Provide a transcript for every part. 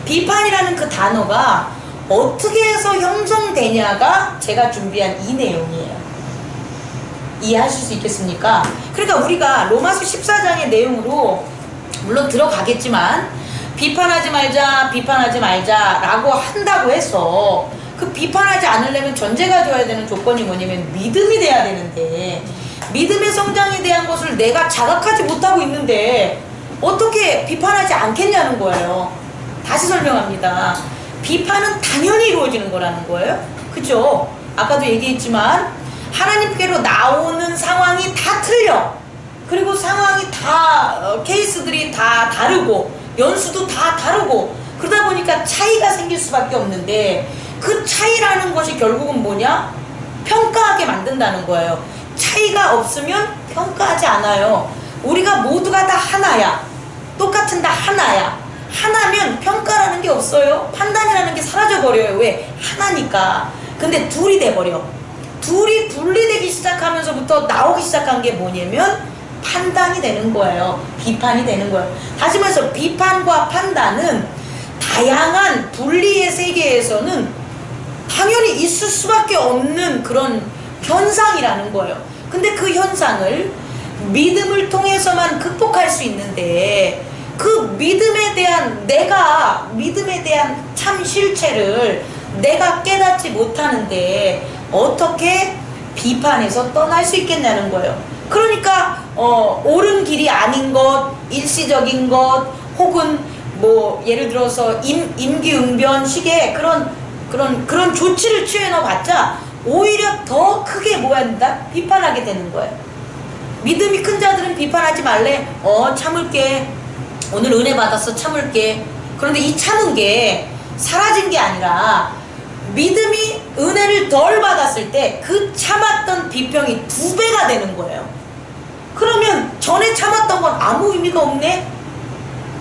비판이라는 그 단어가 어떻게 해서 형성되냐가 제가 준비한 이 내용이에요. 이해하실 수 있겠습니까? 그러니까 우리가 로마서 14장의 내용으로 물론 들어가겠지만 비판하지 말자 라고 한다고 해서 그 비판하지 않으려면 전제가 되어야 되는 조건이 뭐냐면 믿음이 돼야 되는데, 믿음의 성장에 대한 것을 내가 자각하지 못하고 있는데 어떻게 비판하지 않겠냐는 거예요. 다시 설명합니다. 비판은 당연히 이루어지는 거라는 거예요. 그죠? 아까도 얘기했지만 하나님께로 나오는 상황이 다 틀려. 그리고 상황이 다 케이스들이 다 다르고 연수도 다 다르고 그러다 보니까 차이가 생길 수밖에 없는데, 그 차이라는 것이 결국은 뭐냐? 평가하게 만든다는 거예요. 차이가 없으면 평가하지 않아요. 우리가 모두가 다 하나야. 똑같은 다 하나야. 하나면 평가라는 게 없어요. 판단이라는 게 사라져버려요. 왜? 하나니까. 근데 둘이 돼버려. 둘이 분리되기 시작하면서부터 나오기 시작한 게 뭐냐면 판단이 되는 거예요. 비판이 되는 거예요. 다시 말해서 비판과 판단은 다양한 분리의 세계에서는 당연히 있을 수밖에 없는 그런 현상이라는 거예요. 근데 그 현상을 믿음을 통해서만 극복할 수 있는데, 그 믿음에 대한 참 실체를 내가 깨닫지 못하는데 어떻게 비판에서 떠날 수 있겠냐는 거예요. 그러니까 옳은 길이 아닌 것, 일시적인 것, 혹은 뭐 예를 들어서 임기응변 식의 그런 조치를 취해놔봤자 오히려 더 크게 뭐야 된다? 비판하게 되는 거예요. 믿음이 큰 자들은 비판하지 말래. 참을게. 오늘 은혜 받았어. 참을게. 그런데 이 참은 게 사라진 게 아니라 믿음이 은혜를 덜 받았을 때 그 참았던 비평이 2배가 되는 거예요. 그러면 전에 참았던 건 아무 의미가 없네?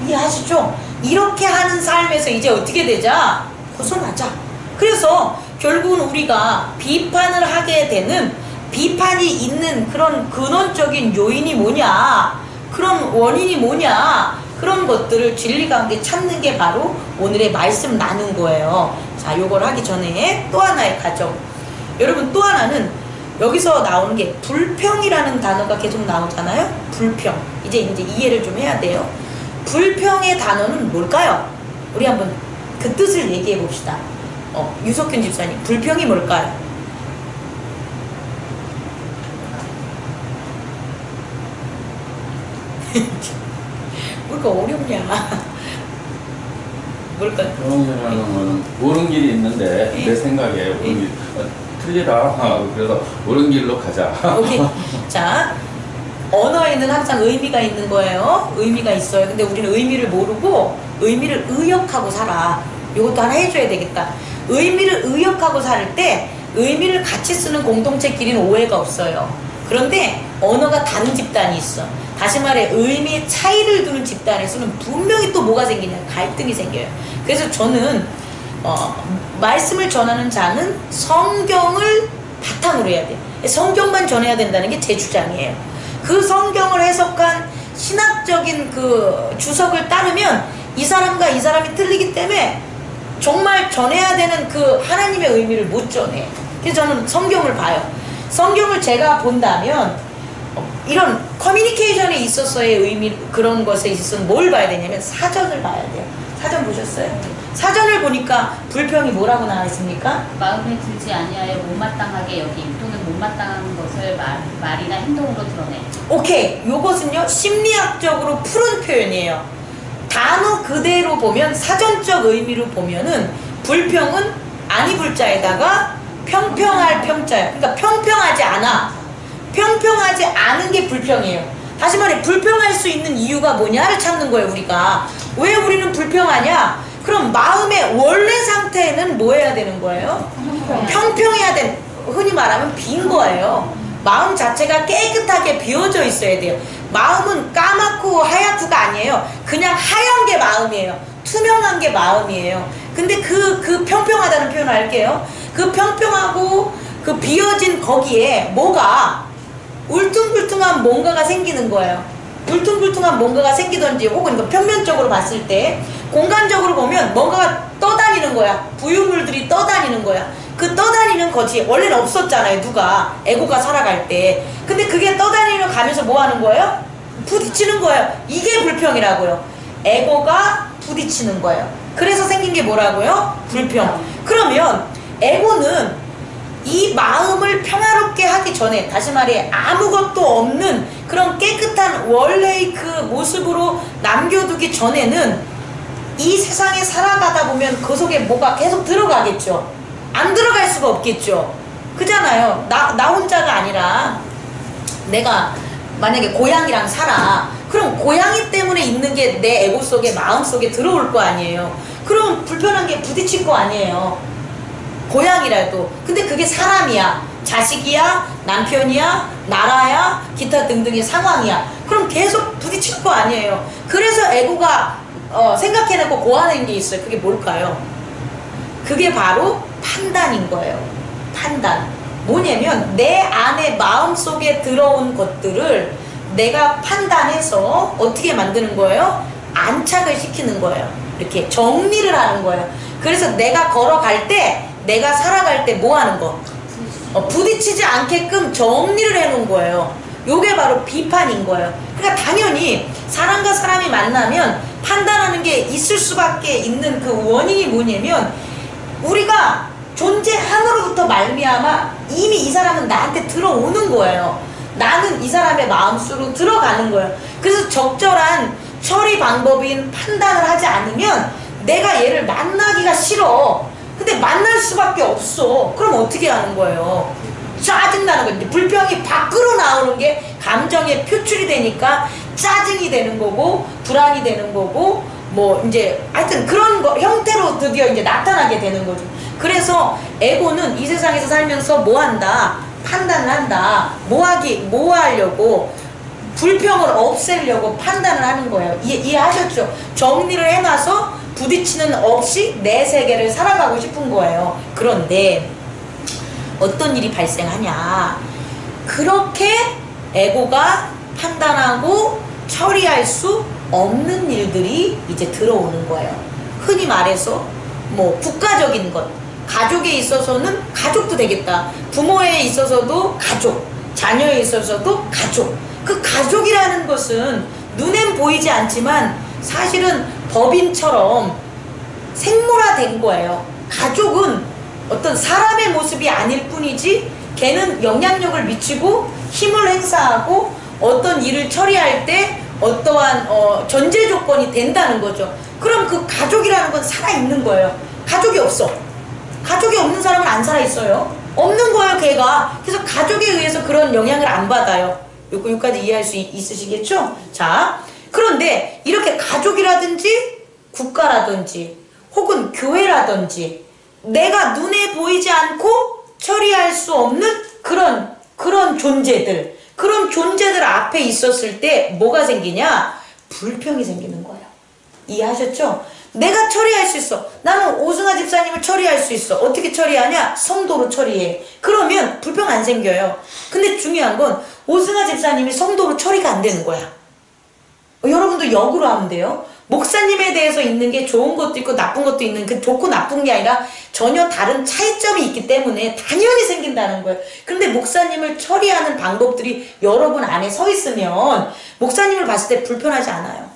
이해하시죠? 이렇게 하는 삶에서 이제 어떻게 되자? 벗어나자. 그래서 결국은 우리가 비판을 하게 되는, 비판이 있는 그런 근원적인 요인이 뭐냐, 그런 원인이 뭐냐, 그런 것들을 진리 가운데 찾는 게 바로 오늘의 말씀 나눈 거예요. 자, 요걸 하기 전에 또 하나의 가정. 여러분, 또 하나는 여기서 나오는 게 불평이라는 단어가 계속 나오잖아요. 불평. 이제 이해를 좀 해야 돼요. 불평의 단어는 뭘까요? 우리 한번 그 뜻을 얘기해 봅시다. 유석균 집사님, 불평이 뭘까요? 뭘까 어렵냐? 뭘까? 불평이라는 거는 옳은 길이 있는데 내 생각에 옳은 길 틀리다. 그래서 옳은 길로 가자. 오케이. 자, 언어에는 항상 의미가 있는 거예요. 의미가 있어요. 근데 우리는 의미를 모르고 의미를 의역하고 살아. 이것도 하나 해줘야 되겠다. 의미를 의역하고 살 때 의미를 같이 쓰는 공동체끼리는 오해가 없어요. 그런데 언어가 다른 집단이 있어. 다시 말해 의미의 차이를 두는 집단에서는 분명히 또 뭐가 생기냐? 갈등이 생겨요. 그래서 저는 말씀을 전하는 자는 성경을 바탕으로 해야 돼. 성경만 전해야 된다는 게 제 주장이에요. 그 성경을 해석한 신학적인 그 주석을 따르면 이 사람과 이 사람이 틀리기 때문에 정말 전해야 되는 그 하나님의 의미를 못 전해. 그래서 저는 성경을 봐요. 성경을 제가 본다면 이런 커뮤니케이션에 있어서의 의미, 그런 것에 있어서는 뭘 봐야 되냐면 사전을 봐야 돼요. 사전 보셨어요? 사전을 보니까 불평이 뭐라고 나와 있습니까? 마음에 들지 아니하여 못마땅하게 여김 또는 못마땅한 것을 말이나 행동으로 드러내. 오케이. 요것은요 심리학적으로 푸른 표현이에요. 단어 그대로 보면, 사전적 의미로 보면은 불평은 아니 불자에다가 평평할 평자예요. 그러니까 평평하지 않아. 평평하지 않은 게 불평이에요. 다시 말해 불평할 수 있는 이유가 뭐냐를 찾는 거예요. 우리가 왜 우리는 불평하냐? 그럼 마음의 원래 상태는 뭐 해야 되는 거예요? 평평해야 되는, 흔히 말하면 빈 거예요. 마음 자체가 깨끗하게 비워져 있어야 돼요. 마음은 까맣고 하얗고가 아니에요. 그냥 하얀 게 마음이에요. 투명한 게 마음이에요. 근데 그 평평하다는 표현을 할게요. 그 평평하고 그 비어진 거기에 뭐가 울퉁불퉁한 뭔가가 생기는 거예요. 울퉁불퉁한 뭔가가 생기던지 혹은 이거 평면적으로 봤을 때 공간적으로 보면 뭔가가 떠다니는 거야. 부유물들이 떠다니는 거야. 그 떠다니는 것이 원래는 없었잖아요. 누가 에고가 살아갈 때. 근데 그게 떠다니는 가면서 뭐 하는 거예요? 부딪히는 거예요. 이게 불평이라고요. 에고가 부딪히는 거예요. 그래서 생긴 게 뭐라고요? 불평. 그러면 에고는 이 마음을 평화롭게 하기 전에, 다시 말해 아무것도 없는 그런 깨끗한 원래의 그 모습으로 남겨두기 전에는 이 세상에 살아가다 보면 그 속에 뭐가 계속 들어가겠죠. 안 들어갈 수가 없겠죠. 그잖아요. 나 혼자가 아니라 내가 만약에 고양이랑 살아. 그럼 고양이 때문에 있는 게 내 에고 속에, 마음 속에 들어올 거 아니에요. 그럼 불편한 게 부딪힐 거 아니에요. 고양이라도. 근데 그게 사람이야, 자식이야, 남편이야, 나라야, 기타 등등의 상황이야. 그럼 계속 부딪힐 거 아니에요. 그래서 에고가 생각해내고 고안한 게 있어요. 그게 뭘까요? 그게 바로 판단인 거예요. 판단. 뭐냐면 내 안에 마음속에 들어온 것들을 내가 판단해서 어떻게 만드는 거예요? 안착을 시키는 거예요. 이렇게 정리를 하는 거예요. 그래서 내가 걸어갈 때, 내가 살아갈 때 뭐 하는 거? 부딪히지 않게끔 정리를 해놓은 거예요. 요게 바로 비판인 거예요. 그러니까 당연히 사람과 사람이 만나면 판단하는 게 있을 수밖에 있는 그 원인이 뭐냐면 우리가 존재함으로부터 말미암아 이미 이 사람은 나한테 들어오는 거예요. 나는 이 사람의 마음속으로 들어가는 거예요. 그래서 적절한 처리 방법인 판단을 하지 않으면 내가 얘를 만나기가 싫어. 근데 만날 수밖에 없어. 그럼 어떻게 하는 거예요? 짜증나는 거예요. 불평이 밖으로 나오는 게 감정에 표출이 되니까 짜증이 되는 거고, 불안이 되는 거고, 뭐 이제 하여튼 그런 거 형태로 드디어 이제 나타나게 되는 거죠. 그래서 에고는 이 세상에서 살면서 뭐 한다? 판단을 한다. 뭐 하려고? 불평을 없애려고 판단을 하는 거예요. 이해하셨죠? 정리를 해놔서 부딪히는 없이 내 세계를 살아가고 싶은 거예요. 그런데 어떤 일이 발생하냐? 그렇게 에고가 판단하고 처리할 수 없는 일들이 이제 들어오는 거예요. 흔히 말해서 뭐 국가적인 것, 가족에 있어서는 가족도 되겠다. 부모에 있어서도 가족, 자녀에 있어서도 가족. 그 가족이라는 것은 눈엔 보이지 않지만 사실은 법인처럼 생물화된 거예요. 가족은 어떤 사람의 모습이 아닐 뿐이지 걔는 영향력을 미치고 힘을 행사하고 어떤 일을 처리할 때 어떠한 전제 조건이 된다는 거죠. 그럼 그 가족이라는 건 살아있는 거예요. 가족이 없어. 가족이 없는 사람은 안 살아있어요. 없는 거예요, 걔가. 그래서 가족에 의해서 그런 영향을 안 받아요. 여기까지 이해할 수 있으시겠죠? 자, 그런데 이렇게 가족이라든지 국가라든지 혹은 교회라든지 내가 눈에 보이지 않고 처리할 수 없는 그런 존재들, 그런 존재들 앞에 있었을 때 뭐가 생기냐? 불평이 생기는 거예요. 이해하셨죠? 내가 처리할 수 있어. 나는 오승아 집사님을 처리할 수 있어. 어떻게 처리하냐? 성도로 처리해. 그러면 불평 안 생겨요. 근데 중요한 건 오승아 집사님이 성도로 처리가 안 되는 거야. 여러분도 역으로 하면 돼요. 목사님에 대해서 있는 게 좋은 것도 있고 나쁜 것도 있는, 그 좋고 나쁜 게 아니라 전혀 다른 차이점이 있기 때문에 당연히 생긴다는 거예요. 그런데 목사님을 처리하는 방법들이 여러분 안에 서 있으면 목사님을 봤을 때 불편하지 않아요.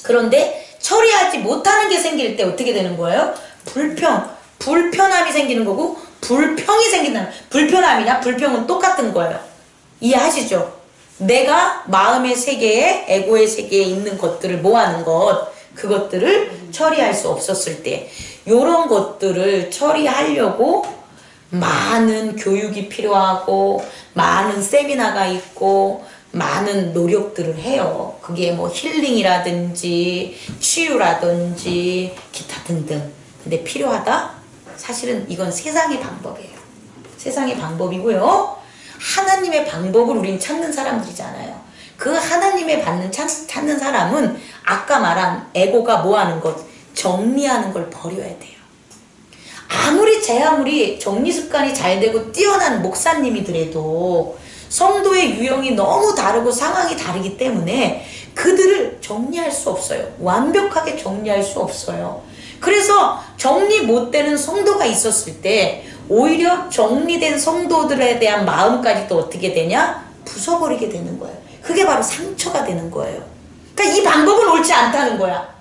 그런데 처리하지 못하는 게 생길 때 어떻게 되는 거예요? 불편함이 생기는 거고 불평이 생긴다는, 불편함이나 불평은 똑같은 거예요. 이해하시죠? 내가 마음의 세계에, 에고의 세계에 있는 것들을 모아는 것, 그것들을 처리할 수 없었을 때 요런 것들을 처리하려고 많은 교육이 필요하고 많은 세미나가 있고 많은 노력들을 해요. 그게 뭐 힐링이라든지 치유라든지 기타 등등. 근데 필요하다? 사실은 이건 세상의 방법이에요. 세상의 방법이고요. 하나님의 방법을 우린 찾는 사람들이잖아요. 그 하나님의 찾는 사람은 아까 말한 에고가 뭐하는 것, 정리하는 걸 버려야 돼요. 아무리 정리 습관이 잘 되고 뛰어난 목사님이더라도 성도의 유형이 너무 다르고 상황이 다르기 때문에 그들을 정리할 수 없어요. 완벽하게 정리할 수 없어요. 그래서 정리 못 되는 성도가 있었을 때 오히려 정리된 성도들에 대한 마음까지도 어떻게 되냐? 부숴버리게 되는 거예요. 그게 바로 상처가 되는 거예요. 그러니까 이 방법은 옳지 않다는 거야.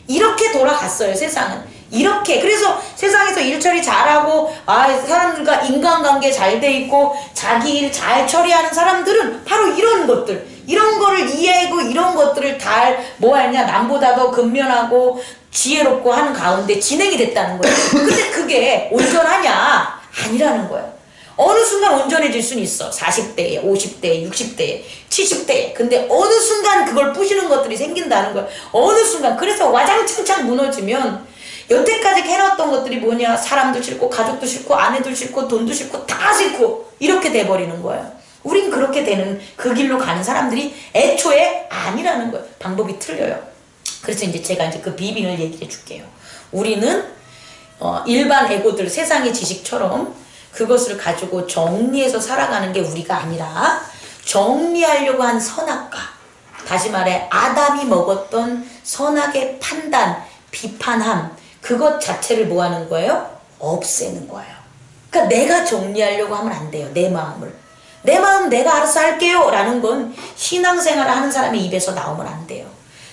이렇게 돌아갔어요, 세상은. 이렇게. 그래서 세상에서 일처리 잘하고 사람들과 인간관계 잘 돼 있고 자기 일 잘 처리하는 사람들은 바로 이런 것들, 이런 거를 이해하고 이런 것들을 잘 뭐하냐, 남보다 더 근면하고 지혜롭고 하는 가운데 진행이 됐다는 거예요. 근데 그게 온전하냐? 아니라는 거예요. 어느 순간 온전해질 수는 있어. 40대에, 50대에, 60대에, 70대에. 근데 어느 순간 그걸 부시는 것들이 생긴다는 거예요. 어느 순간. 그래서 와장창창 무너지면 여태까지 해놨던 것들이 뭐냐? 사람도 싫고 가족도 싫고 아내도 싫고 돈도 싫고 다 싫고 이렇게 돼버리는 거예요. 우린 그렇게 되는 그 길로 가는 사람들이 애초에 아니라는 거예요. 방법이 틀려요. 그래서 이제 제가 이제 그 비밀을 얘기해 줄게요. 우리는 일반 에고들, 세상의 지식처럼 그것을 가지고 정리해서 살아가는 게 우리가 아니라 정리하려고 한 선악과, 다시 말해 아담이 먹었던 선악의 판단, 비판함, 그것 자체를 뭐 하는 거예요? 없애는 거예요. 그러니까 내가 정리하려고 하면 안 돼요. 내 마음을. 내 마음 내가 알아서 할게요 라는 건 신앙생활을 하는 사람의 입에서 나오면 안 돼요.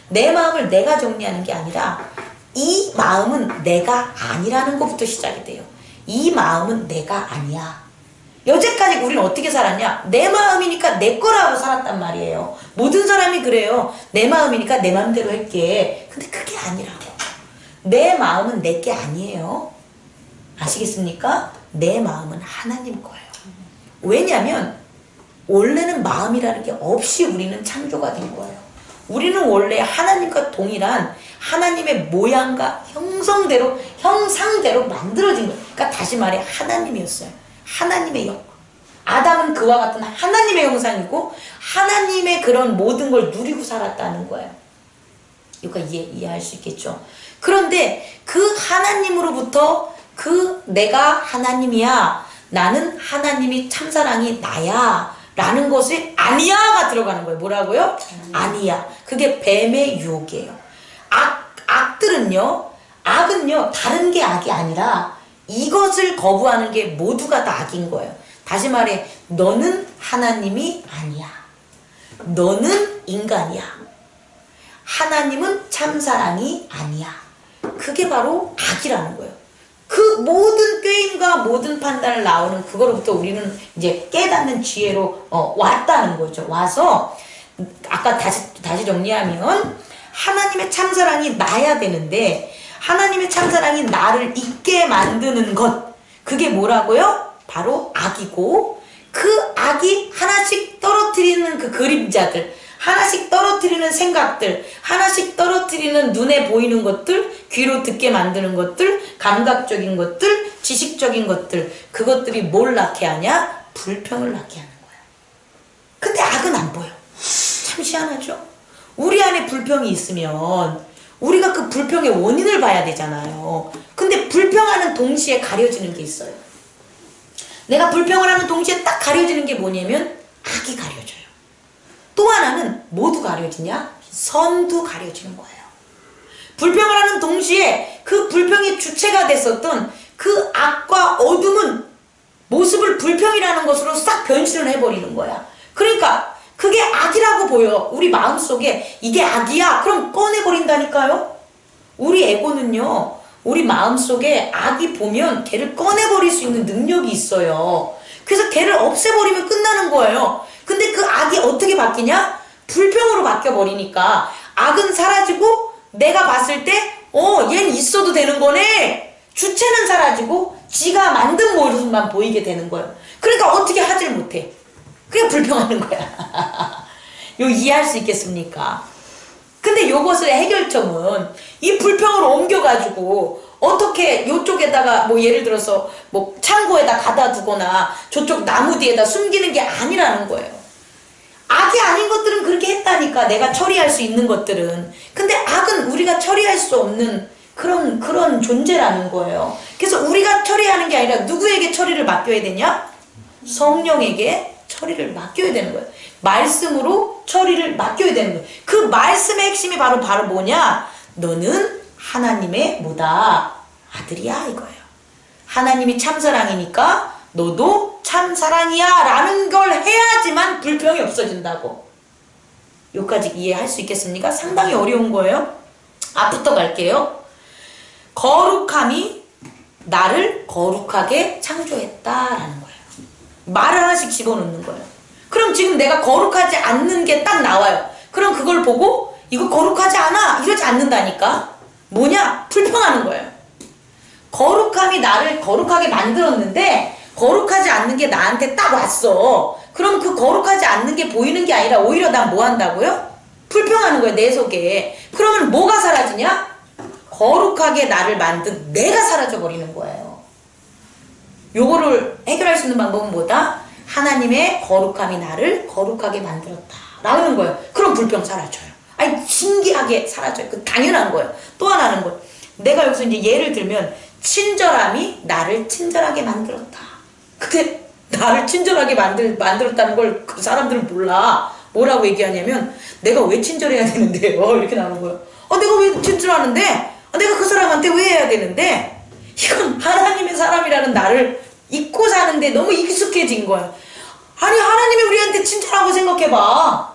내 마음을 내가 정리하는 게 아니라 이 마음은 내가 아니라는 것부터 시작이 돼요. 이 마음은 내가 아니야. 여태까지 우리는 어떻게 살았냐? 내 마음이니까 내 거라고 살았단 말이에요. 모든 사람이 그래요. 내 마음이니까 내 마음대로 할게. 근데 그게 아니라고. 내 마음은 내 게 아니에요. 아시겠습니까? 내 마음은 하나님 거예요. 왜냐하면 원래는 마음이라는 게 없이 우리는 창조가 된 거예요. 우리는 원래 하나님과 동일한 하나님의 모양과 형상대로 만들어진 거예요. 그러니까 다시 말해 하나님이었어요. 하나님의 형. 아담은 그와 같은 하나님의 형상이고 하나님의 그런 모든 걸 누리고 살았다는 거예요. 이거 이해할 수 있겠죠? 그런데 그 하나님으로부터 내가 하나님이야, 나는 하나님이 참사랑이 나야 라는 것에 아니야가 들어가는 거예요. 뭐라고요? 아니야. 그게 뱀의 유혹이에요. 악은요 다른 게 악이 아니라 이것을 거부하는 게 모두가 다 악인 거예요. 다시 말해 너는 하나님이 아니야. 너는 인간이야. 하나님은 참사랑이 아니야. 그게 바로 악이라는 거예요. 그 모든 꾀임과 모든 판단을 나오는 그거로부터 우리는 이제 깨닫는 지혜로 왔다는 거죠. 와서 아까 다시 정리하면 하나님의 참사랑이 나야 되는데 하나님의 참사랑이 나를 잊게 만드는 것, 그게 뭐라고요? 바로 악이고 그 악이 하나씩 떨어뜨리는 그 그림자들, 하나씩 떨어뜨리는 생각들, 하나씩 떨어뜨리는 눈에 보이는 것들, 귀로 듣게 만드는 것들, 감각적인 것들, 지식적인 것들, 그것들이 뭘 낳게 하냐? 불평을 낳게 하는 거야. 근데 악은 안 보여. 참 희한하죠? 우리 안에 불평이 있으면 우리가 그 불평의 원인을 봐야 되잖아요. 근데 불평하는 동시에 가려지는 게 있어요. 내가 불평을 하는 동시에 딱 가려지는 게 뭐냐면 악이 가려져요. 또 하나는 모두 가려지냐? 선도 가려지는 거예요. 불평을 하는 동시에 그 불평의 주체가 됐었던 그 악과 어둠은 모습을 불평이라는 것으로 싹 변신을 해버리는 거야. 그러니까 그게 악이라고 보여. 우리 마음속에 이게 악이야. 그럼 꺼내버린다니까요. 우리 에고는요, 우리 마음속에 악이 보면 걔를 꺼내버릴 수 있는 능력이 있어요. 그래서 걔를 없애버리면 끝나는 거예요. 근데 그 악이 어떻게 바뀌냐? 불평으로 바뀌어버리니까 악은 사라지고 내가 봤을 때 얘는 있어도 되는 거네. 주체는 사라지고 지가 만든 모습만 보이게 되는 거예요. 그러니까 어떻게 하질 못해. 그냥 불평하는 거야. 요 이해할 수 있겠습니까? 근데 요것의 해결점은 이 불평을 옮겨가지고 어떻게 요쪽에다가 뭐 예를 들어서 뭐 창고에다 가다 두거나 저쪽 나무 뒤에다 숨기는 게 아니라는 거예요. 악이 아닌 것들은 그렇게 했다니까, 내가 처리할 수 있는 것들은. 근데 악은 우리가 처리할 수 없는 그런 존재라는 거예요. 그래서 우리가 처리하는 게 아니라 누구에게 처리를 맡겨야 되냐? 성령에게 처리를 맡겨야 되는 거예요. 말씀으로 처리를 맡겨야 되는 거예요. 그 말씀의 핵심이 바로 뭐냐? 너는 하나님의 뭐다? 아들이야 이거예요. 하나님이 참사랑이니까 너도 참사랑이야 라는 걸 해야지만 불평이 없어진다고. 여기까지 이해할 수 있겠습니까? 상당히 어려운 거예요. 앞부터 갈게요. 거룩함이 나를 거룩하게 창조했다라는 거예요. 말을 하나씩 집어넣는 거예요. 그럼 지금 내가 거룩하지 않는 게 딱 나와요. 그럼 그걸 보고 이거 거룩하지 않아 이러지 않는다니까. 뭐냐? 불평하는 거예요. 거룩함이 나를 거룩하게 만들었는데 거룩하지 않는 게 나한테 딱 왔어. 그럼 그 거룩하지 않는 게 보이는 게 아니라 오히려 난 뭐 한다고요? 불평하는 거예요, 내 속에. 그러면 뭐가 사라지냐? 거룩하게 나를 만든 내가 사라져 버리는 거예요. 요거를 해결할 수 있는 방법은 뭐다? 하나님의 거룩함이 나를 거룩하게 만들었다 라는 거예요. 그럼 불평 사라져요. 아니 신기하게 사라져요. 그 당연한 거예요. 또 하나는 거, 내가 여기서 이제 예를 들면 친절함이 나를 친절하게 만들었다. 근데 나를 친절하게 만들었다는 걸 그 사람들은 몰라. 뭐라고 얘기하냐면 내가 왜 친절해야 되는데요? 이렇게 나오는 거예요. 내가 왜 친절하는데? 내가 그 사람한테 왜 해야 되는데? 이건 하나님의 사람이라는 나를 잊고 사는데 너무 익숙해진 거예요. 아니 하나님이 우리한테 친절하고 생각해봐.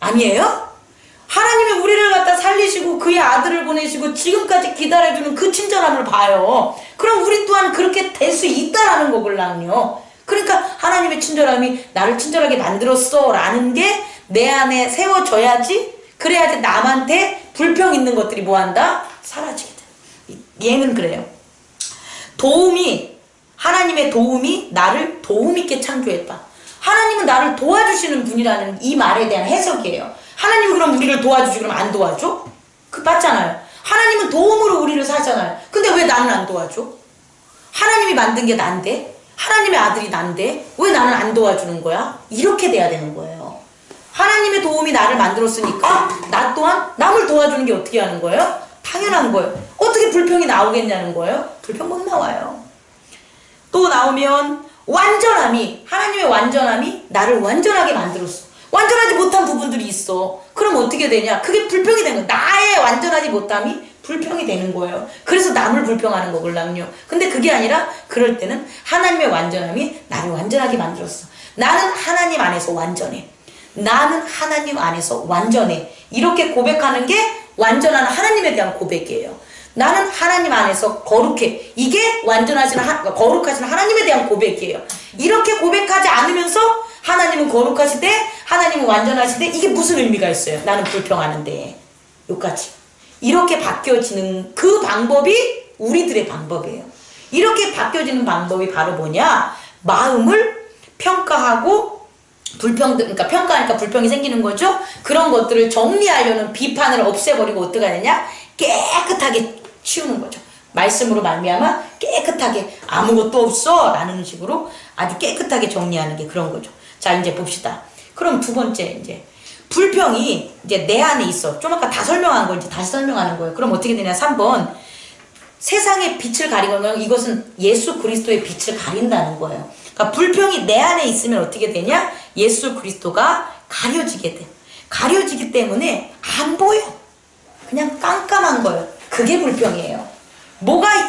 아니에요? 하나님이 우리를 갖다 살리시고 그의 아들을 보내시고 지금까지 기다려주는 그 친절함을 봐요. 그럼 우리 또한 그렇게 될 수 있다라는 거걸랑요. 그러니까 하나님의 친절함이 나를 친절하게 만들었어 라는 게 내 안에 세워져야지. 그래야지 남한테 불평 있는 것들이 뭐한다? 사라지게 돼. 얘는 그래요. 하나님의 도움이 나를 도움 있게 창조했다. 하나님은 나를 도와주시는 분이라는 이 말에 대한 해석이에요. 하나님이 그럼 우리를 도와주지 그럼 안 도와줘? 맞잖아요. 하나님은 도움으로 우리를 사잖아요. 근데 왜 나는 안 도와줘? 하나님이 만든 게 난데? 하나님의 아들이 난데? 왜 나는 안 도와주는 거야? 이렇게 돼야 되는 거예요. 하나님의 도움이 나를 만들었으니까 나 또한 남을 도와주는 게 어떻게 하는 거예요? 당연한 거예요. 어떻게 불평이 나오겠냐는 거예요? 불평 못 나와요. 또 나오면 하나님의 완전함이 나를 완전하게 만들었어. 완전하지 못한 부분들이 있어. 그럼 어떻게 되냐? 그게 불평이 되는 거야. 나의 완전하지 못함이 불평이 되는 거예요. 그래서 남을 불평하는 거걸랑요. 근데 그게 아니라 그럴 때는 하나님의 완전함이 나를 완전하게 만들었어. 나는 하나님 안에서 완전해. 나는 하나님 안에서 완전해. 이렇게 고백하는 게 완전한 하나님에 대한 고백이에요. 나는 하나님 안에서 거룩해. 이게 거룩하신 하나님에 대한 고백이에요. 이렇게 고백하지 않으면서 하나님은 거룩하시되 하나님은 완전하시되 이게 무슨 의미가 있어요? 나는 불평하는데. 여기까지. 이렇게 바뀌어지는 그 방법이 우리들의 방법이에요. 이렇게 바뀌어지는 방법이 바로 뭐냐? 마음을 평가하고 그러니까 평가하니까 불평이 생기는 거죠. 그런 것들을 정리하려는 비판을 없애버리고 어떻게 하느냐? 깨끗하게 치우는 거죠. 말씀으로 말미암아 깨끗하게 아무것도 없어 라는 식으로 아주 깨끗하게 정리하는 게 그런 거죠. 자 이제 봅시다. 그럼 두 번째 이제 불평이 이제 내 안에 있어. 좀 아까 다 설명한 거 이제 다시 설명하는 거예요. 그럼 어떻게 되냐? 3번 세상의 빛을 가리거나 이것은 예수 그리스도의 빛을 가린다는 거예요. 그러니까 불평이 내 안에 있으면 어떻게 되냐? 예수 그리스도가 가려지게 돼. 가려지기 때문에 안 보여. 그냥 깜깜한 거예요. 그게 불평이에요. 뭐가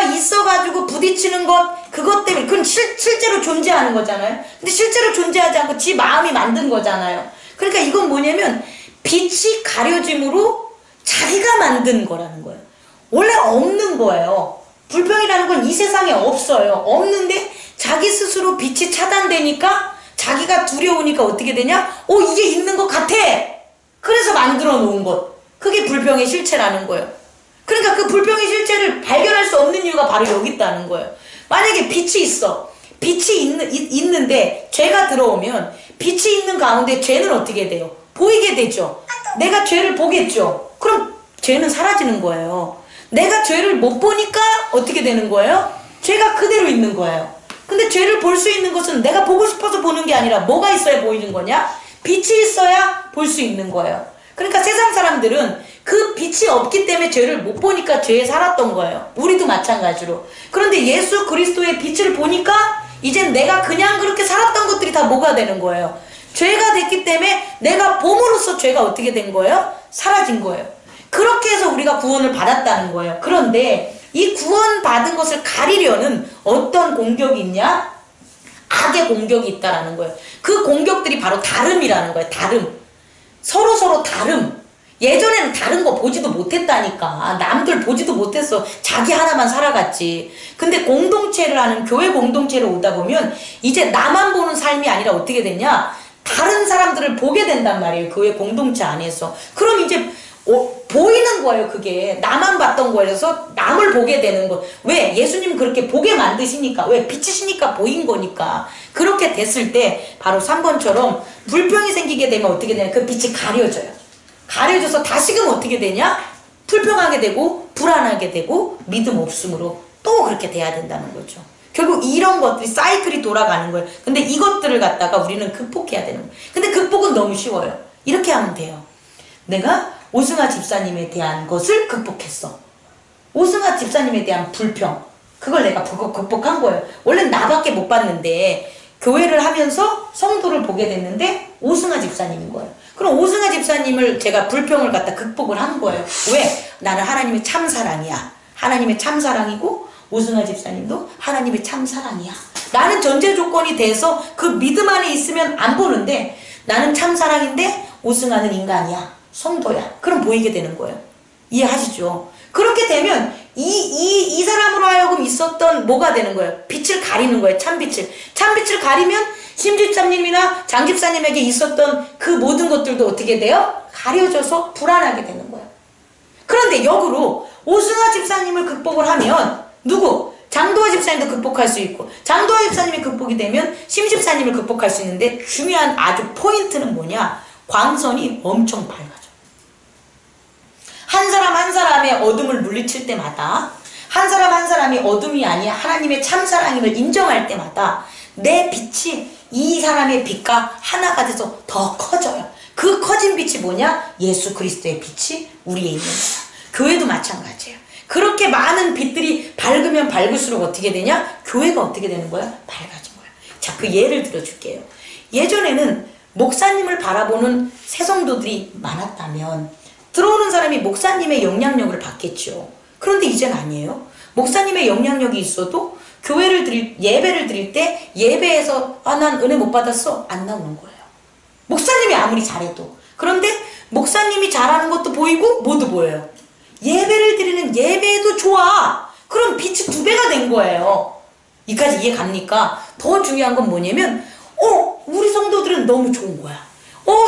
있어가지고 부딪히는 그것 때문에, 그건 실제로 존재하는 거잖아요. 근데 실제로 존재하지 않고 지 마음이 만든 거잖아요. 그러니까 이건 뭐냐면, 빛이 가려짐으로 자기가 만든 거라는 거예요. 원래 없는 거예요. 불평이라는 건 이 세상에 없어요. 없는데, 자기 스스로 빛이 차단되니까, 자기가 두려우니까 어떻게 되냐? 이게 있는 것 같아! 그래서 만들어 놓은 것. 그게 불평의 실체라는 거예요. 그러니까 그 불평의 실체를 발견할 수 없는 이유가 바로 여기 있다는 거예요. 만약에 빛이 있어. 빛이 있는데 죄가 들어오면 빛이 있는 가운데 죄는 어떻게 돼요? 보이게 되죠. 내가 죄를 보겠죠. 그럼 죄는 사라지는 거예요. 내가 죄를 못 보니까 어떻게 되는 거예요? 죄가 그대로 있는 거예요. 근데 죄를 볼 수 있는 것은 내가 보고 싶어서 보는 게 아니라 뭐가 있어야 보이는 거냐? 빛이 있어야 볼 수 있는 거예요. 그러니까 세상 사람들은 그 빛이 없기 때문에 죄를 못 보니까 죄에 살았던 거예요. 우리도 마찬가지로. 그런데 예수 그리스도의 빛을 보니까 이젠 내가 그냥 그렇게 살았던 것들이 다 뭐가 되는 거예요? 죄가 됐기 때문에 내가 봄으로써 죄가 어떻게 된 거예요? 사라진 거예요. 그렇게 해서 우리가 구원을 받았다는 거예요. 그런데 이 구원받은 것을 가리려는 어떤 공격이 있냐? 악의 공격이 있다라는 거예요. 그 공격들이 바로 다름이라는 거예요. 다름. 서로 다름. 예전에는 다른 거 보지도 못했다니까. 남들 보지도 못했어. 자기 하나만 살아갔지. 근데 공동체를 하는 교회 공동체를 오다 보면 이제 나만 보는 삶이 아니라 어떻게 됐냐? 다른 사람들을 보게 된단 말이에요. 교회 공동체 안에서. 그럼 이제 보이는 거예요. 그게 나만 봤던 거여서 남을 보게 되는 거. 왜? 예수님 그렇게 보게 만드시니까. 왜? 빛이시니까 보인 거니까. 그렇게 됐을 때 바로 3번처럼 불평이 생기게 되면 어떻게 되냐? 그 빛이 가려져요. 가려져서 다시금 어떻게 되냐? 불평하게 되고 불안하게 되고 믿음 없음으로 또 그렇게 돼야 된다는 거죠. 결국 이런 것들이 사이클이 돌아가는 거예요. 근데 이것들을 갖다가 우리는 극복해야 되는 거예요. 근데 극복은 너무 쉬워요. 이렇게 하면 돼요. 내가 오승아 집사님에 대한 것을 극복했어. 오승아 집사님에 대한 불평. 그걸 내가 극복한 거예요. 원래 나밖에 못 봤는데 교회를 하면서 성도를 보게 됐는데 오승아 집사님인 거예요. 그럼 오승아 집사님을 제가 불평을 갖다 극복을 한 거예요. 왜? 나는 하나님의 참사랑이야. 하나님의 참사랑이고 오승아 집사님도 하나님의 참사랑이야. 나는 전제 조건이 돼서 그 믿음 안에 있으면 안 보는데 나는 참사랑인데 오승아는 인간이야. 성도야. 그럼 보이게 되는 거예요. 이해하시죠? 그렇게 되면 이 사람으로 하여금 있었던 뭐가 되는 거예요? 빛을 가리는 거예요. 참빛을. 참빛을 가리면 심집사님이나 장집사님에게 있었던 그 모든 것들도 어떻게 돼요? 가려져서 불안하게 되는 거예요. 그런데 역으로 오승아 집사님을 극복을 하면 누구? 장도화 집사님도 극복할 수 있고 장도화 집사님이 극복이 되면 심집사님을 극복할 수 있는데 중요한 아주 포인트는 뭐냐? 광선이 엄청 밝아져. 한 사람 한 사람의 어둠을 물리칠 때마다 한 사람 한 사람이 어둠이 아니야 하나님의 참사랑임을 인정할 때마다 내 빛이 이 사람의 빛과 하나가 돼서 더 커져요. 그 커진 빛이 뭐냐? 예수 그리스도의 빛이 우리에 있는 거야. 교회도 마찬가지예요. 그렇게 많은 빛들이 밝으면 밝을수록 어떻게 되냐? 교회가 어떻게 되는 거야? 밝아진 거야. 자, 그 예를 들어줄게요. 예전에는 목사님을 바라보는 새성도들이 많았다면 들어오는 사람이 목사님의 영향력을 받겠죠. 그런데 이젠 아니에요. 목사님의 영향력이 있어도 예배를 드릴 때 예배에서 난 은혜 못 받았어 안 나오는 거예요. 목사님이 아무리 잘해도. 그런데 목사님이 잘하는 것도 보이고 뭐도 보여요. 예배를 드리는 예배도 좋아. 그럼 빛이 2배가 된 거예요. 이까지 이해 갑니까? 더 중요한 건 뭐냐면 우리 성도들은 너무 좋은 거야.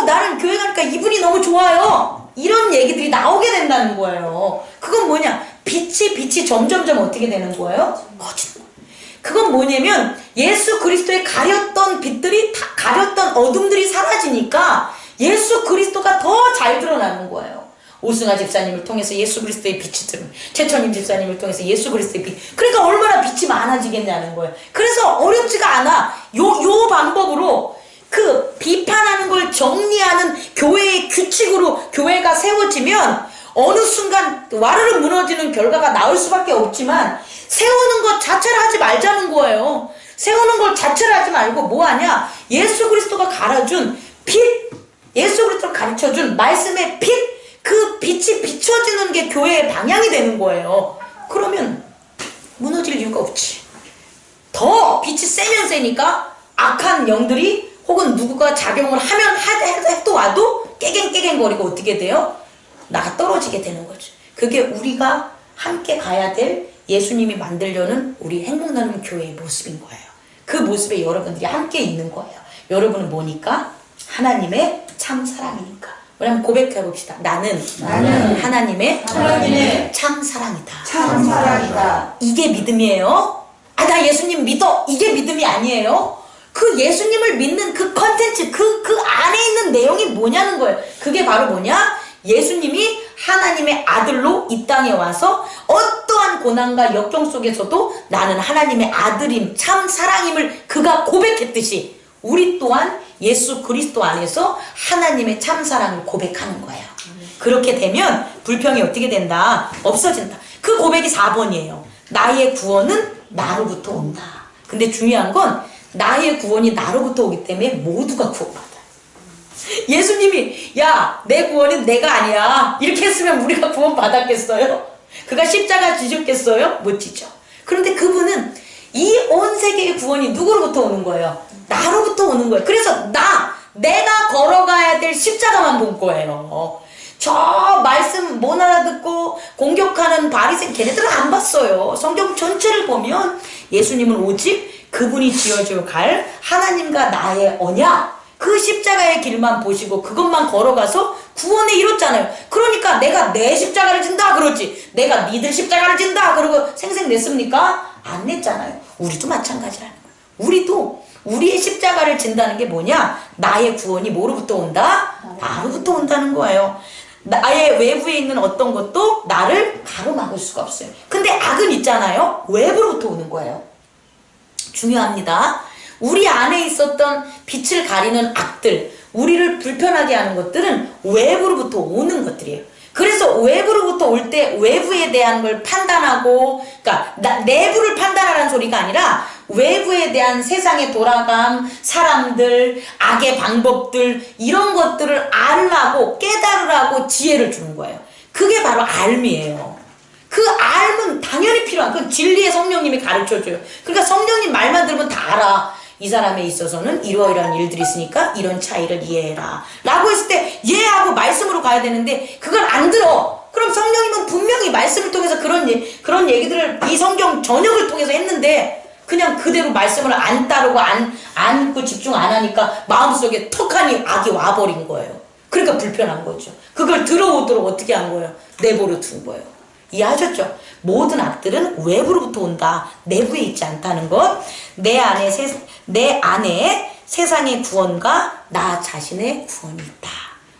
나는 교회 가니까 이분이 너무 좋아요. 이런 얘기들이 나오게 된다는 거예요. 그건 뭐냐? 빛이 점점점 어떻게 되는 거예요? 커지는 거예요. 그건 뭐냐면 예수 그리스도의 가렸던 빛들이 가렸던 어둠들이 사라지니까 예수 그리스도가 더 잘 드러나는 거예요. 오승아 집사님을 통해서 예수 그리스도의 빛이 드러나요. 최천임 집사님을 통해서 예수 그리스도의 빛. 그러니까 얼마나 빛이 많아지겠냐는 거예요. 그래서 어렵지가 않아. 요 방법으로 그 비판하는 걸 정리하는 교회의 규칙으로 교회가 세워지면 어느 순간 와르르 무너지는 결과가 나올 수밖에 없지만 세우는 것 자체를 하지 말자는 거예요. 세우는 걸 자체를 하지 말고 뭐 하냐? 예수 그리스도가 갈아준 빛, 예수 그리스도가 가르쳐준 말씀의 빛, 그 빛이 비춰지는 게 교회의 방향이 되는 거예요. 그러면 무너질 이유가 없지. 더 빛이 세면 세니까 악한 영들이 혹은 누구가 작용을 하면 해도 와도 깨갱거리고 어떻게 돼요? 나가 떨어지게 되는 거죠. 그게 우리가 함께 가야 될 예수님이 만들려는 우리 행복 나눔 교회의 모습인 거예요. 그 모습에 여러분들이 함께 있는 거예요. 여러분은 뭐니까? 하나님의 참사랑이니까. 우리 한번 고백해 봅시다. 나는 하나님의 참사랑이다. 참사랑이다. 이게 믿음이에요? 나 예수님 믿어. 이게 믿음이 아니에요. 그 예수님을 믿는 그 컨텐츠, 그 안에 있는 내용이 뭐냐는 거예요. 그게 바로 뭐냐? 예수님이 하나님의 아들로 이 땅에 와서 어떠한 고난과 역경 속에서도 나는 하나님의 아들임, 참 사랑임을 그가 고백했듯이 우리 또한 예수 그리스도 안에서 하나님의 참 사랑을 고백하는 거예요. 그렇게 되면 불평이 어떻게 된다? 없어진다. 그 고백이 4번이에요. 나의 구원은 나로부터 온다. 근데 중요한 건 나의 구원이 나로부터 오기 때문에 모두가 구원받아요. 예수님이 야, 내 구원은 내가 아니야 이렇게 했으면 우리가 구원받았겠어요? 그가 십자가 지셨겠어요? 못 지죠. 그런데 그분은 이 온 세계의 구원이 누구로부터 오는 거예요? 나로부터 오는 거예요. 그래서 내가 걸어가야 될 십자가만 본 거예요. 저 말씀 못 알아듣고 공격하는 바리새인 걔네들은 안 봤어요. 성경 전체를 보면 예수님은 오직 그분이 지어줄 갈 하나님과 나의 언약, 그 십자가의 길만 보시고 그것만 걸어가서 구원에 이뤘잖아요. 그러니까 내가 내 십자가를 진다 그러지, 내가 니들 십자가를 진다 그러고 생생 냈습니까? 안 냈잖아요. 우리도 마찬가지라는 거예요. 우리도 우리의 십자가를 진다는 게 뭐냐? 나의 구원이 뭐로부터 온다? 나로부터 온다는 거예요. 나의 외부에 있는 어떤 것도 나를 가로막을 수가 없어요. 근데 악은 있잖아요. 외부로부터 오는 거예요. 중요합니다. 우리 안에 있었던 빛을 가리는 악들, 우리를 불편하게 하는 것들은 외부로부터 오는 것들이에요. 그래서 외부로부터 올 때 외부에 대한 걸 판단하고, 그러니까 내부를 판단하라는 소리가 아니라 외부에 대한 세상의 돌아감, 사람들, 악의 방법들, 이런 것들을 알라고, 깨달으라고 지혜를 주는 거예요. 그게 바로 알미예요. 그 알은 당연히 필요한, 그 진리의 성령님이 가르쳐줘요. 그러니까 성령님 말만 들으면 다 알아. 이 사람에 있어서는 이러이러한 일들이 있으니까 이런 차이를 이해해라 라고 했을 때 이해하고 말씀으로 가야 되는데 그걸 안 들어. 그럼 성령님은 분명히 말씀을 통해서 그런 얘기들을 이 성경 전역을 통해서 했는데 그냥 그대로 말씀을 안 따르고 안 듣고 집중 안 하니까 마음속에 턱하니 악이 와버린 거예요. 그러니까 불편한 거죠. 그걸 들어오도록 어떻게 한 거예요? 내버려 둔 거예요. 이해하셨죠? 모든 악들은 외부로부터 온다. 내부에 있지 않다는 것. 내 안에 세상의 구원과 나 자신의 구원이 있다.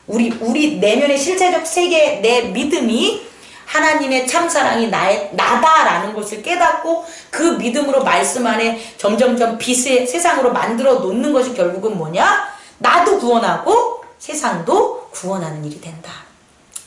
우리 내면의 실체적 세계, 내 믿음이 하나님의 참사랑이 나다라는 것을 깨닫고 그 믿음으로 말씀 안에 점점점 빛의 세상으로 만들어 놓는 것이 결국은 뭐냐? 나도 구원하고 세상도 구원하는 일이 된다.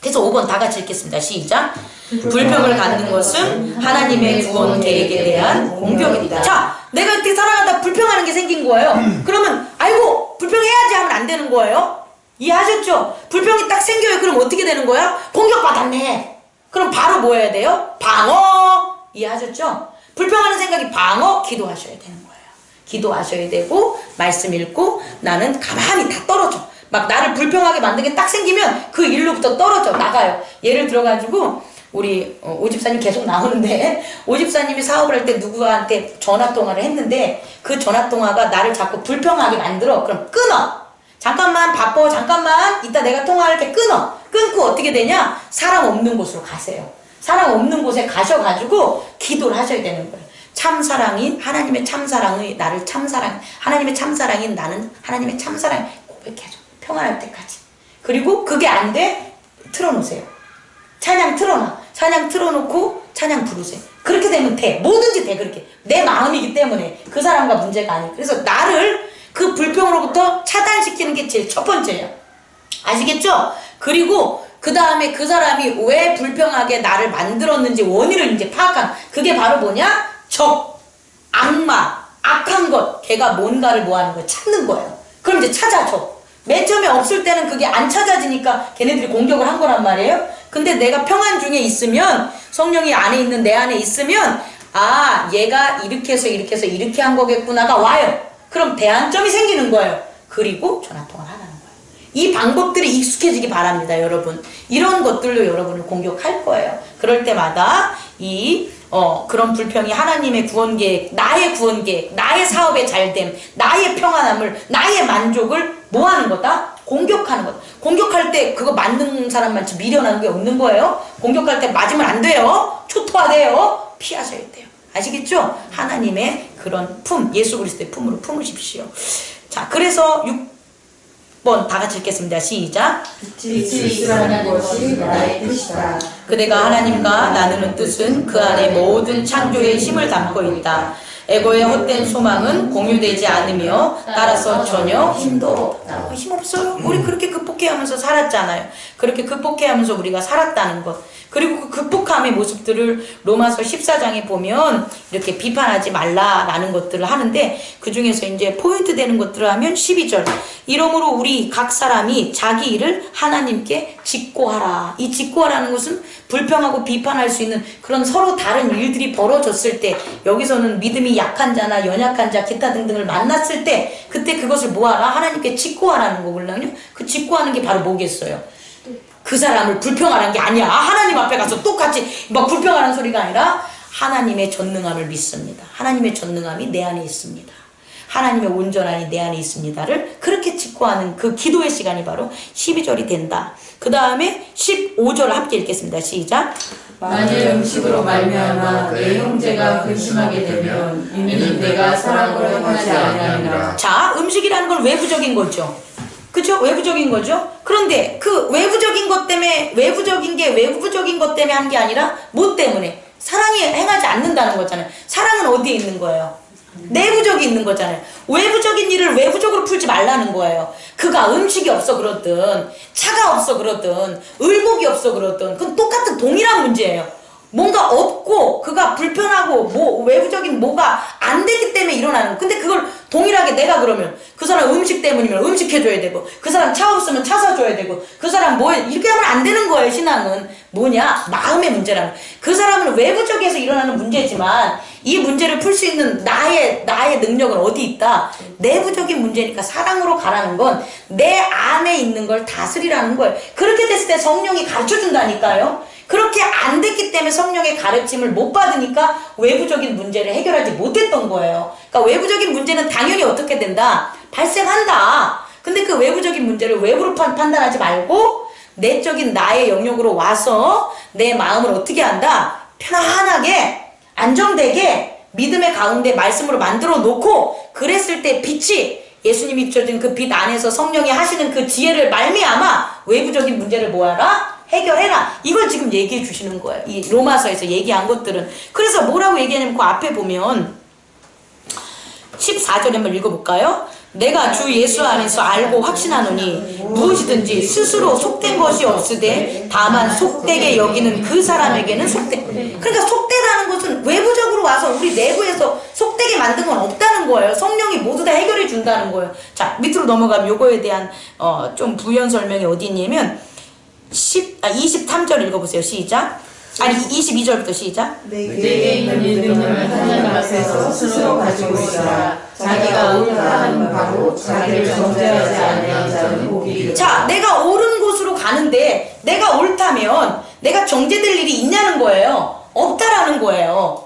그래서 5번 다 같이 읽겠습니다. 시작. 불평을 갖는 것은 하나님의 구원 계획에 대한 공격이다. 자, 내가 이렇게 살아가다 불평하는 게 생긴 거예요. 그러면 아이고 불평해야지 하면 안 되는 거예요. 이해하셨죠? 불평이 딱 생겨요. 그럼 어떻게 되는 거야? 공격받았네. 그럼 바로 뭐 해야 돼요? 방어. 이해하셨죠? 불평하는 생각이 방어, 기도하셔야 되는 거예요. 기도하셔야 되고 말씀 읽고 나는 가만히 다 떨어져. 막 나를 불평하게 만든 게 딱 생기면 그 일로부터 떨어져 나가요. 예를 들어가지고 우리 오집사님 계속 나오는데 오집사님이 사업을 할 때 누구한테 전화통화를 했는데 그 전화통화가 나를 자꾸 불평하게 만들어. 그럼 끊어. 잠깐만 바빠. 잠깐만 이따 내가 통화할게. 끊어. 끊고 어떻게 되냐? 사람 없는 곳으로 가세요. 사람 없는 곳에 가셔가지고 기도를 하셔야 되는 거예요. 참사랑인 하나님의 참사랑의 나를 참사랑, 하나님의 참사랑인 나는 하나님의 참사랑 고백해줘. 평안할 때까지. 그리고 그게 안 돼? 틀어놓으세요. 찬양 틀어놔. 찬양 틀어놓고 찬양 부르세요. 그렇게 되면 돼. 뭐든지 돼. 그렇게. 내 마음이기 때문에 그 사람과 문제가 아니에요. 그래서 나를 그 불평으로부터 차단시키는 게 제일 첫 번째예요. 아시겠죠? 그리고 그 다음에 그 사람이 왜 불평하게 나를 만들었는지 원인을 이제 파악한, 그게 바로 뭐냐? 적, 악마, 악한 것, 걔가 뭔가를 뭐 하는 거예요? 찾는 거예요. 그럼 이제 찾아줘. 맨 처음에 없을 때는 그게 안 찾아지니까 걔네들이 공격을 한 거란 말이에요. 근데 내가 평안 중에 있으면, 성령이 안에 있는 내 안에 있으면, 아, 얘가 이렇게 해서 이렇게 한 거겠구나가 와요. 그럼 대안점이 생기는 거예요. 그리고 전화통화를 하라는 거예요. 이 방법들이 익숙해지기 바랍니다, 여러분. 이런 것들로 여러분을 공격할 거예요. 그럴 때마다 그런 불평이 하나님의 구원계획, 나의 구원계획, 나의 사업의 잘됨, 나의 평안함을, 나의 만족을 뭐 하는 거다? 공격하는 거다. 공격할 때 그거 만든 사람만치 미련한 게 없는 거예요. 공격할 때 맞으면 안 돼요. 초토화돼요. 피하셔야 돼요. 아시겠죠? 하나님의 그런 예수 그리스도의 품으로 품으십시오. 자, 그래서 6번 다 같이 읽겠습니다. 시작. 빛이 있으라는 것이 나의 뜻이다. 그대가 하나님과 나누는 뜻은 그 안에 모든 창조의 힘을 담고 있다. 에고의 헛된 소망은 공유되지 않으며 따라서 전혀 힘도 없다. 힘없어요. 우리 그렇게 극복해하면서 살았잖아요. 그렇게 극복해하면서 우리가 살았다는 것. 그리고 그 극복함의 모습들을 로마서 14장에 보면 이렇게 비판하지 말라라는 것들을 하는데, 그 중에서 이제 포인트 되는 것들을 하면 12절. 이러므로 우리 각 사람이 자기 일을 하나님께 직고하라. 이 직고하라는 것은 불평하고 비판할 수 있는 그런 서로 다른 일들이 벌어졌을 때, 여기서는 믿음이 약한 자나 연약한 자 기타 등등을 만났을 때, 그때 그것을 뭐하라? 하나님께 직고하라는 거거든요. 그 직고하는 게 바로 뭐겠어요? 그 사람을 불평하라는 게 아니야. 하나님 앞에 가서 똑같이 막 불평하는 소리가 아니라 하나님의 전능함을 믿습니다. 하나님의 전능함이 내 안에 있습니다. 하나님의 온전함이 내 안에 있습니다를 그렇게 직고하는 그 기도의 시간이 바로 12절이 된다. 그 다음에 15절 함께 읽겠습니다. 시작. 만일 음식으로 말미암아 내 형제가 근심하게 되면 이는 내가 사랑으로 행하지 아니하니라. 자, 음식이라는 건 외부적인 거죠. 그죠? 외부적인 거죠. 그런데 그 외부적인 것 때문에, 외부적인 게 외부적인 것 때문에 한 게 아니라 뭐 때문에? 사랑이 행하지 않는다는 거잖아요. 사랑은 어디에 있는 거예요? 내부적이 있는 거잖아요. 외부적인 일을 외부적으로 풀지 말라는 거예요. 그가 음식이 없어 그러든 차가 없어 그러든 의복이 없어 그러든 그건 똑같은 동일한 문제예요. 뭔가 없고 그가 불편하고 뭐 외부적인 뭐가 안 되기 때문에 일어나는. 근데 그걸 동일하게 내가 그러면 그 사람 음식 때문이면 음식 해줘야 되고, 그 사람 차 없으면 차 사줘야 되고, 그 사람 뭐 이렇게 하면 안 되는 거예요. 신앙은 뭐냐? 마음의 문제라는. 그 사람은 외부적에서 일어나는 문제지만 이 문제를 풀 수 있는 나의 능력은 어디 있다? 내부적인 문제니까 사랑으로 가라는 건 내 안에 있는 걸 다스리라는 거예요. 그렇게 됐을 때 성령이 가르쳐 준다니까요. 그렇게 안 됐기 때문에 성령의 가르침을 못 받으니까 외부적인 문제를 해결하지 못했던 거예요. 그러니까 외부적인 문제는 당연히 어떻게 된다? 발생한다. 근데 그 외부적인 문제를 외부로 판단하지 말고 내적인 나의 영역으로 와서 내 마음을 어떻게 한다? 편안하게 안정되게 믿음의 가운데 말씀으로 만들어 놓고, 그랬을 때 빛이, 예수님이 비춰준 그 빛 안에서 성령이 하시는 그 지혜를 말미암아 외부적인 문제를 뭐하라? 해결해라. 이걸 지금 얘기해 주시는 거예요. 이 로마서에서 얘기한 것들은. 그래서 뭐라고 얘기하냐면 그 앞에 보면 14절에 한번 읽어볼까요? 내가 주 예수 안에서 알고 확신하노니 무엇이든지 스스로 속된 것이 없으되 다만 속되게 여기는 그 사람에게는 속되. 그러니까 속되다는 것은 외부적으로 와서 우리 내부에서 속되게 만든 건 없다는 거예요. 성령이 모두 다 해결해 준다는 거예요. 자, 밑으로 넘어가면 요거에 대한 좀 부연 설명이 어디 있냐면 23절 읽어보세요. 시작. 아니 22절부터 시작. 내게 있는 믿음을 하나님 앞에서 스스로 가지고 있으라. 자기가 옳다 하는 바로 자기를 정죄하지 아니한 자는 복이 있다. 자, 내가 옳은 곳으로 가는데 내가 옳다면 내가 정죄될 일이 있냐는 거예요. 없다라는 거예요.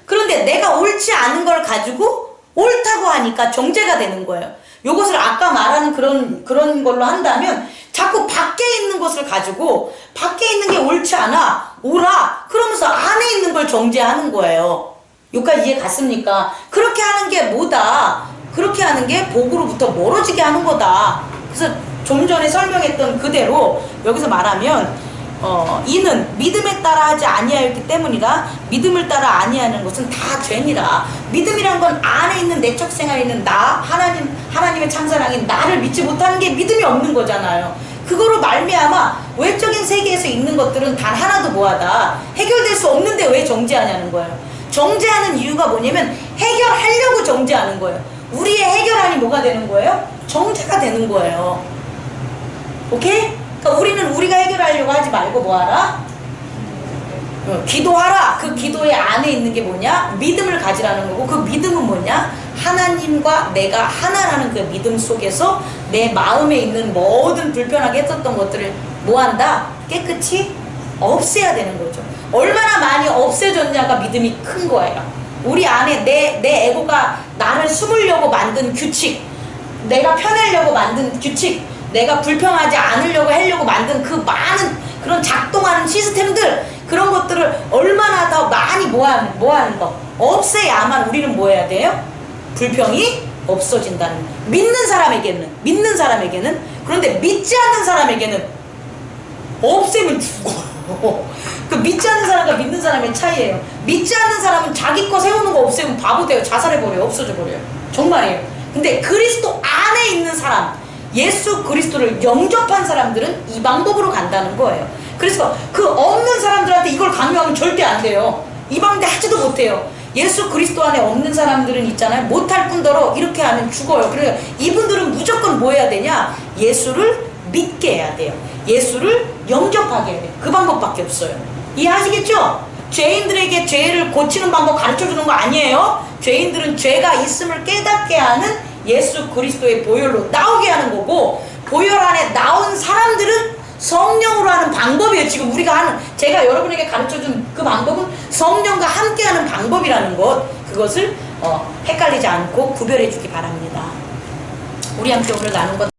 그런데 내가 옳지 않은 걸 가지고 옳다고 하니까 정죄가 되는 거예요. 요것을 아까 말하는 그런 걸로 한다면 자꾸 밖에 있는 것을 가지고 밖에 있는 게 옳지 않아, 옳아, 그러면서 안에 있는 걸 정죄하는 거예요. 여기까지 이해 갔습니까? 그렇게 하는 게 뭐다? 그렇게 하는 게 복으로부터 멀어지게 하는 거다. 그래서 좀 전에 설명했던 그대로 여기서 말하면 이는 믿음에 따라 하지 아니하였기 때문이라. 믿음을 따라 아니하는 것은 다 죄니라. 믿음이란 건 안에 있는 내적 생활에 있는 나, 하나님의 창사랑인 나를 믿지 못하는 게 믿음이 없는 거잖아요. 그거로 말미암아 외적인 세계에서 있는 것들은 단 하나도 뭐하다? 해결될 수 없는데 왜 정죄하냐는 거예요. 정죄하는 이유가 뭐냐면 해결하려고 정죄하는 거예요. 우리의 해결안이 뭐가 되는 거예요? 정죄가 되는 거예요. 오케이? 그러니까 우리는 우리가 해결하려고 하지 말고 뭐하라? 기도하라. 그 기도의 안에 있는 게 뭐냐? 믿음을 가지라는 거고, 그 믿음은 뭐냐? 하나님과 내가 하나라는 그 믿음 속에서 내 마음에 있는 모든 불편하게 했었던 것들을 뭐한다? 깨끗이 없애야 되는 거죠. 얼마나 많이 없애졌냐가 믿음이 큰 거예요. 우리 안에 내 에고가 나를 숨으려고 만든 규칙, 내가 편하려고 만든 규칙, 내가 불평하지 않으려고 하려고 만든 그 많은 그런 작동하는 시스템들, 그런 것들을 얼마나 더 많이 뭐하는 거 없애야만 우리는 뭐 해야 돼요? 불평이 없어진다는 거. 믿는 사람에게는. 그런데 믿지 않는 사람에게는 없애면 죽어. 그 믿지 않는 사람과 믿는 사람의 차이예요. 믿지 않는 사람은 자기 거 세우는 거 없애면 바보 돼요. 자살해버려요. 없어져 버려요. 정말이에요. 근데 그리스도 안에 있는 사람, 예수 그리스도를 영접한 사람들은 이 방법으로 간다는 거예요. 그래서 그 없는 사람들한테 이걸 강요하면 절대 안 돼요. 이방대 하지도 못해요. 예수 그리스도 안에 없는 사람들은 있잖아요. 못할 뿐더러 이렇게 하면 죽어요. 그래서 이분들은 무조건 뭐 해야 되냐? 예수를 믿게 해야 돼요. 예수를 영접하게 해야 돼요. 그 방법밖에 없어요. 이해하시겠죠? 죄인들에게 죄를 고치는 방법 가르쳐주는 거 아니에요. 죄인들은 죄가 있음을 깨닫게 하는 예수 그리스도의 보혈로 나오게 하는 거고, 보혈 안에 나온 사람들은 성령으로 하는 방법이에요. 지금 우리가 하는, 제가 여러분에게 가르쳐준 그 방법은 성령과 함께하는 방법이라는 것, 그것을 헷갈리지 않고 구별해 주기 바랍니다. 우리 함께 오늘 나눈 것